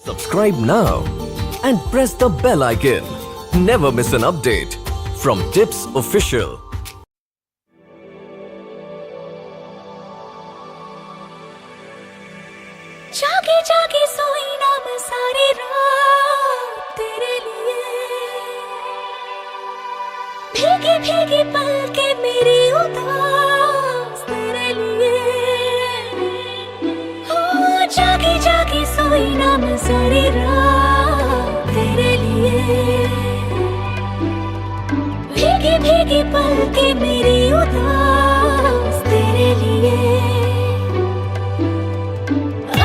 Subscribe now and press the bell icon. Never miss an update from Tips Official. जागे जागे सोई ना मैं सारी रात तेरे लिए, भीगी पलके मेरी उदास तेरे लिए हो जागी जागी सोई ना मैं सारी रात तेरे लिए भीगी भीगी पलके मेरी उदास तेरे लिए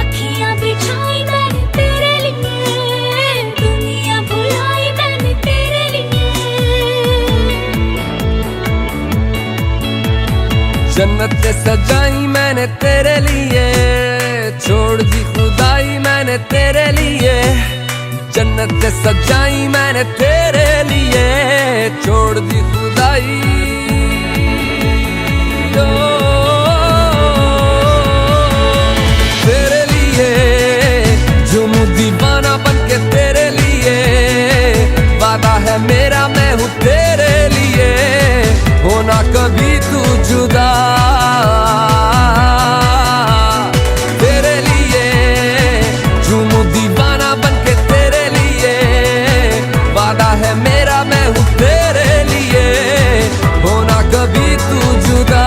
अखियां बिछाई मैंने तेरे लिए दुनिया भुलाई मैंने तेरे लिए जन्नत सजाई मैंने तेरे लिए छोड़ दी खुदाई मैंने तेरे लिए जन्नत सजाई मैंने तेरे लिए छोड़ दी खुदाई ओ, तेरे लिए झूमूं दीवाना बनके तेरे लिए वादा है मेरा मैं हूँ तेरे लिए होना कभी तू जुदा तेरे लिए झूमूं दीवाना बनके तेरे लिए वादा है मेरा मैं हूँ तेरे लिए होना कभी तू जुदा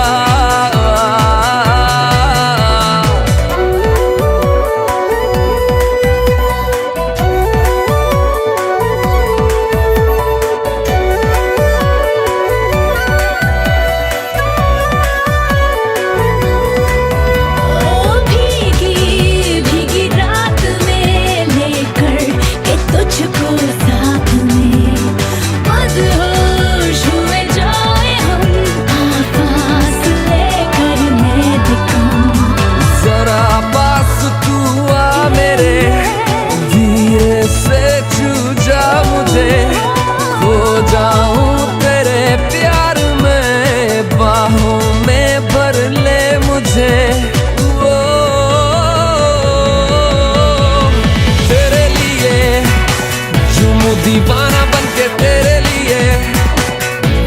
दीवाना बनके तेरे लिए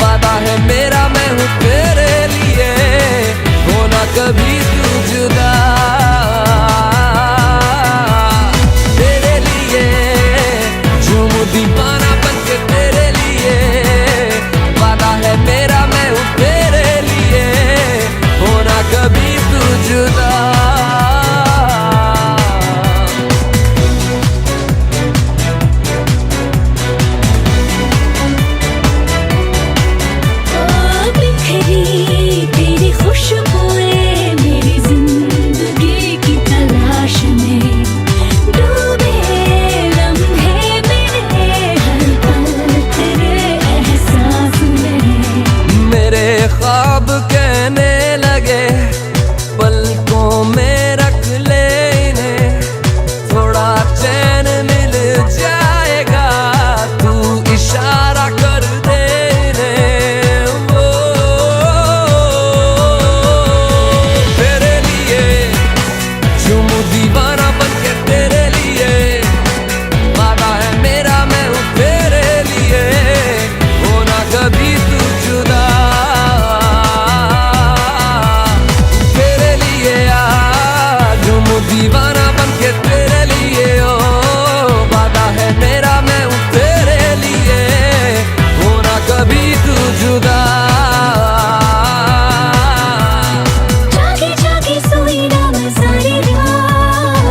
वादा है मेरा मैं हूँ तेरे लिए होना कभी तू जुदा तेरे लिए झूमूं दीवाना बनके तेरे लिए वादा है मेरा मैं हूँ तेरे लिए होना कभी तू जुदा ख्वाब कहने लगे पलकों में रख ले इन्हें थोड़ा चैन मिल जाएगा तू इशारा कर दे इन्हें वो तेरे लिए झूमूं दीवाना बनके तेरे लिए वादा है मेरा मैं हूँ तेरे लिए होना कभी तू जुदा दीवाना बनके तेरे लिए ओ वादा है मेरा मैं हूँ तेरे लिए होना कभी तू जुदा जागी जागी सोई ना मैं सारी रात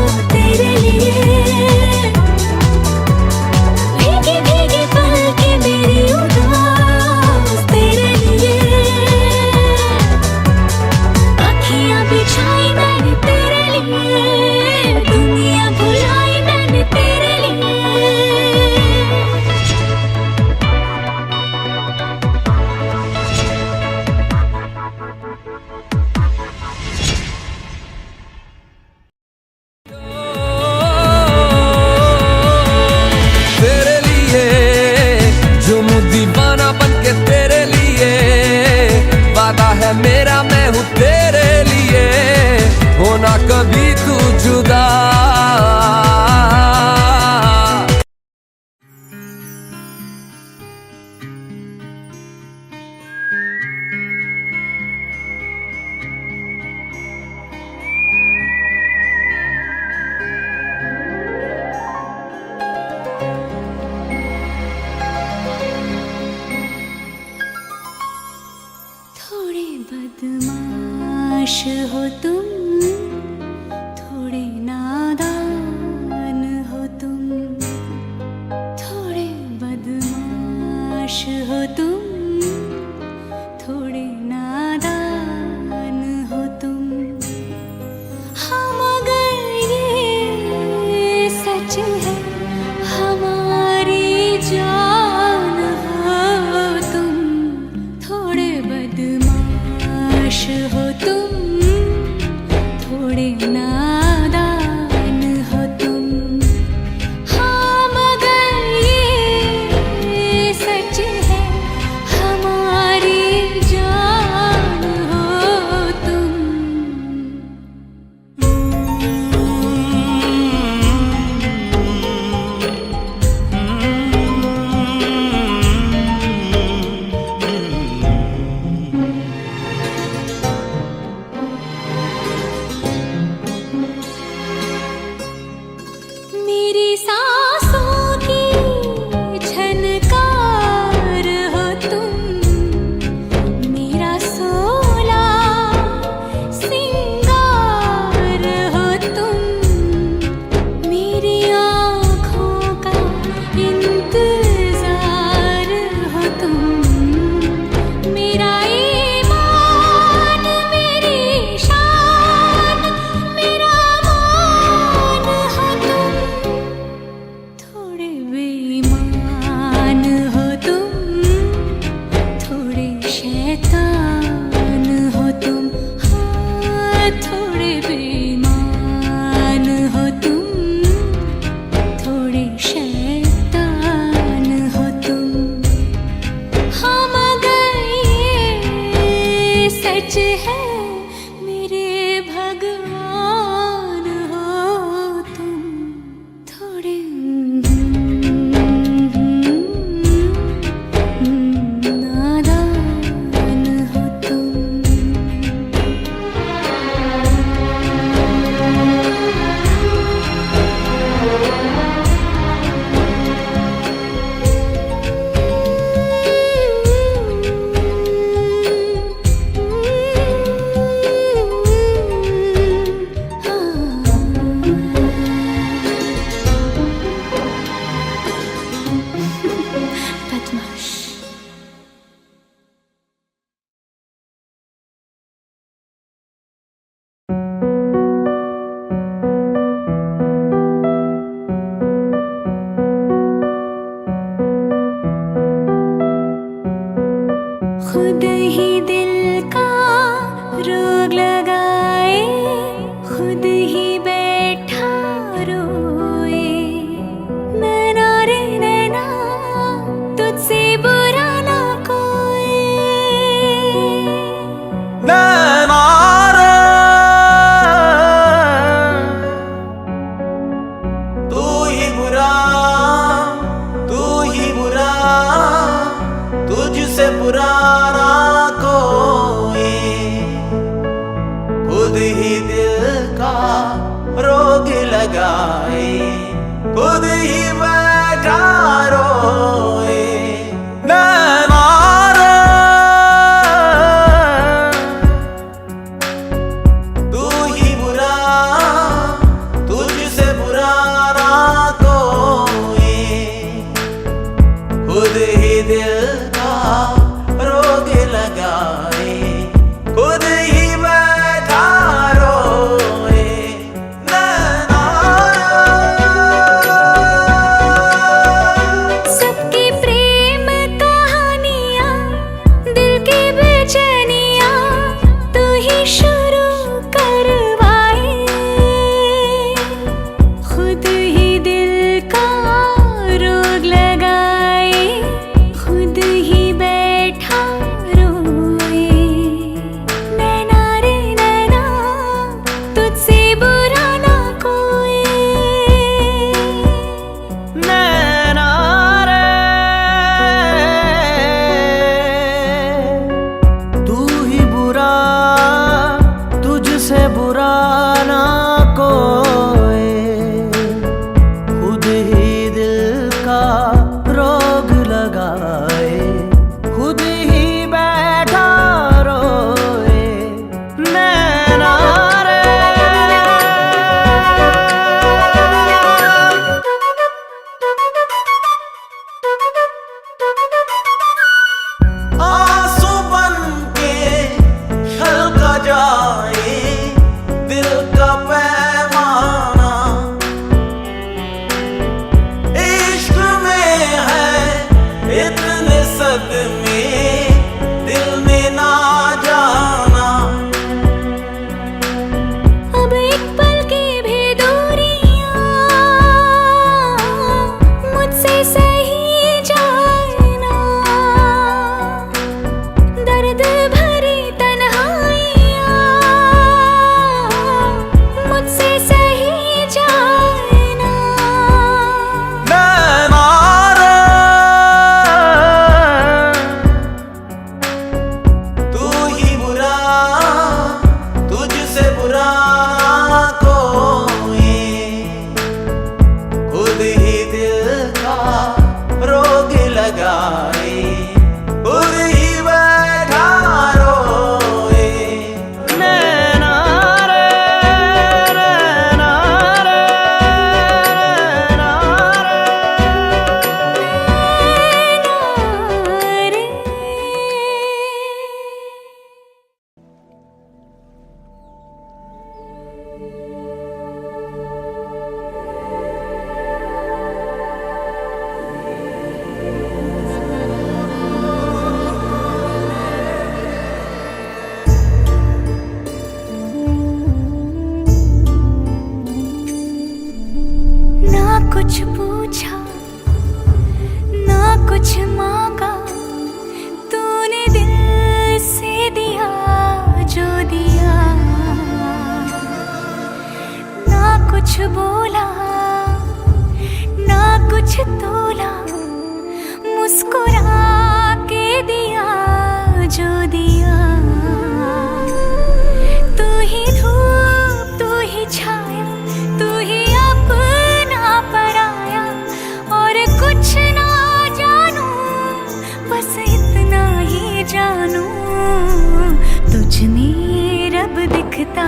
लगाए, खुद ही बैठा रोए। तू ही बुरा, तुझसे बुरा ना कोई, खुद ही दिल का रोग लगाए, खुद ही बैठा रोए। सबकी प्रेम कहानियाँ, दिल की बेचैनियाँ तू ही शुरू करवाए, खुद ही दिल का रोग लगाए, खुद ही बैठा रोए। नैना रे नैना, तुझसे बुरा ना कोई। नैना रे, तू ही बुरा, तुझसे बुरा ना कोई, खुद ही दिल का रोग लगाए, खुद ही बैठा रोए। नैना रे, आंसू बन के छलका जाए दिल का पैमाना, इश्क में है इतने सदमे दिल ने ना जाना। अब एक पल की भी दूरियां मुझसे सही जाए ना, दर्द भरी तन्हाइयां मुझसे सही जाए ना। नैना रे, तू ही बुरा, तुझसे बुरा कोई, खुद ही दिल का रोग लगाए, खुद ही बैठा रोए। नैना रे, नैना रे, नैना रे। ना कुछ पूछा, ना कुछ मांगा, तूने दिल से दिया जो दिया। ना कुछ बोला, ना कुछ तोला, मुस्कुरा के दिया जो दिया। तू ही धूप, तू ही छाया, तू ही अपना पराया, और कुछ ना जानू, बस इतना ही जानू, तुझ में रब दिखता